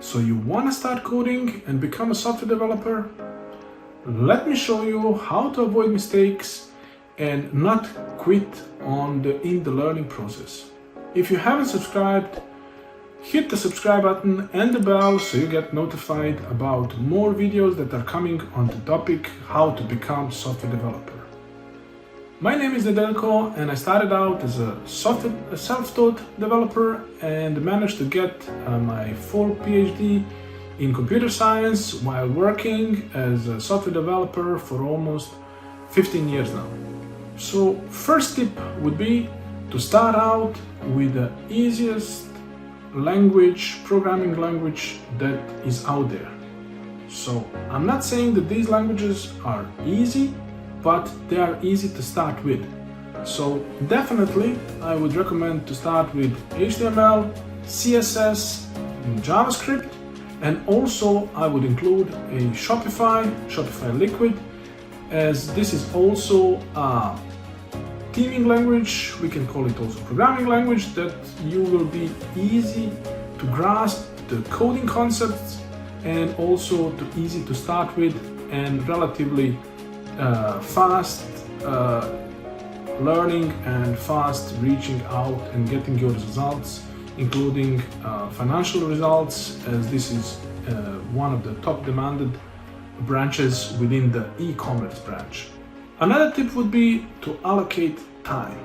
So you want to start coding and become a software developer? Let me show you how to avoid mistakes and not quit in the learning process. If you haven't subscribed, hit the subscribe button and the bell so you get notified about more videos that are coming on the topic how to become software developer. My name is Nedeljko and I started out as a self-taught developer and managed to get my full PhD in computer science while working as a software developer for almost 15 years now. So first tip would be to start out with the easiest programming language that is out there. So I'm not saying that these languages are easy, but they are easy to start with. So definitely I would recommend to start with HTML, CSS, JavaScript, and also I would include a Shopify Liquid, as this is also a theming language. We can call it also programming language that you will be easy to grasp the coding concepts and also easy to start with and relatively fast learning and fast reaching out and getting your results, including financial results, as this is one of the top demanded branches within the e-commerce branch. Another tip would be to allocate time.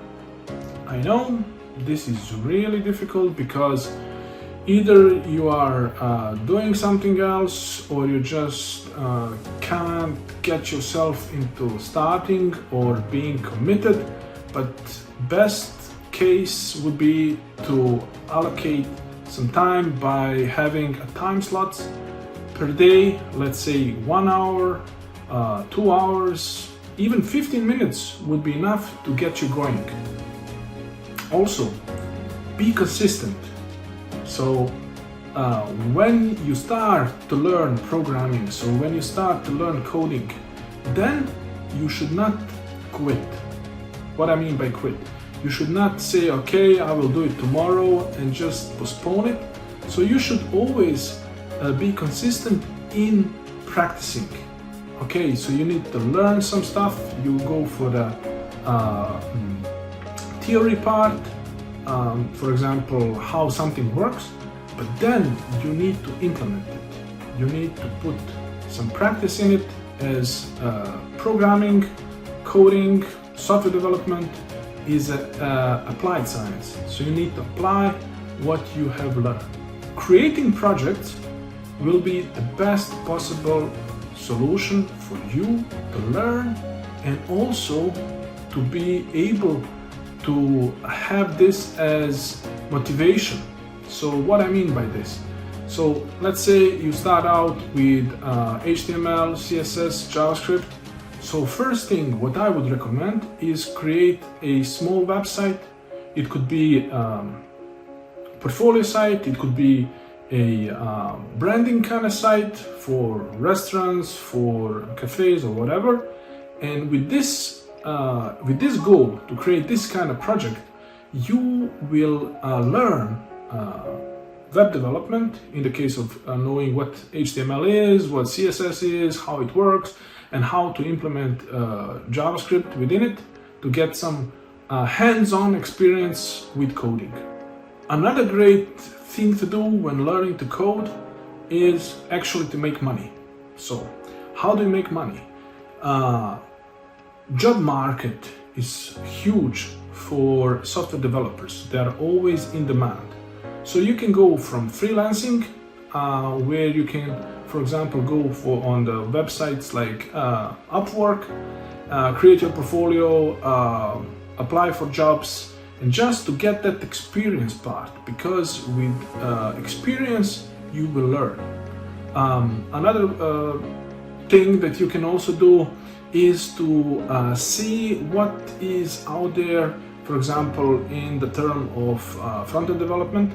I know this is really difficult because either you are doing something else or you just can't get yourself into starting or being committed, but best case would be to allocate some time by having a time slots per day, let's say 1 hour, 2 hours, even 15 minutes would be enough to get you going. Also, be consistent. So when you start to learn programming, so when you start to learn coding, then you should not quit. What I mean by quit? You should not say, okay, I will do it tomorrow and just postpone it. So you should always be consistent in practicing. Okay, so you need to learn some stuff. You go for the theory part, for example, how something works, but then you need to implement it. You need to put some practice in it, as programming, coding, software development is applied science. So you need to apply what you have learned. Creating projects will be the best possible solution for you to learn and also to be able to have this as motivation. So what I mean by this? So let's say you start out with HTML, CSS, JavaScript. So first thing what I would recommend is create a small website. It could be a portfolio site, it could be a branding kind of site for restaurants, for cafes or whatever. And with this goal to create this kind of project, you will learn web development in the case of knowing what HTML is, what CSS is, how it works, and how to implement JavaScript within it to get some hands-on experience with coding. Another great thing to do when learning to code is actually to make money. So how do you make money? Job market is huge for software developers. They are always in demand. So you can go from freelancing, where you can, for example, go on the websites like Upwork, create your portfolio, apply for jobs, and just to get that experience part, because with experience you will learn. Another thing that you can also do is to see what is out there, for example, in the term of front-end development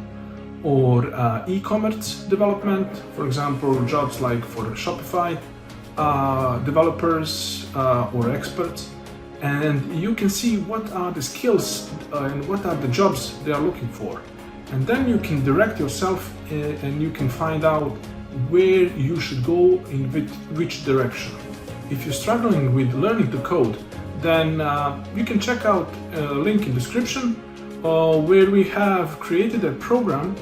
or e-commerce development, for example, jobs like for Shopify developers or experts, and you can see what are the skills and what are the jobs they are looking for. and then you can direct yourself and you can find out where you should go in which direction. If you're struggling with learning to code, then you can check out a link in description where we have created a program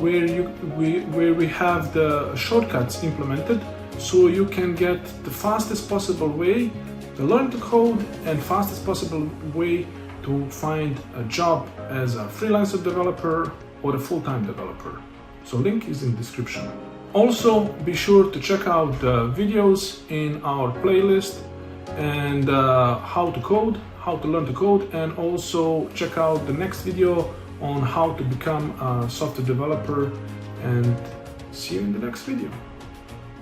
where we have the shortcuts implemented, so you can get the fastest possible way to learn to code and fastest possible way to find a job as a freelancer developer or a full-time developer. So link is in description. Also, be sure to check out the videos in our playlist and how to code, how to learn to code, and also check out the next video on how to become a software developer, and see you in the next video.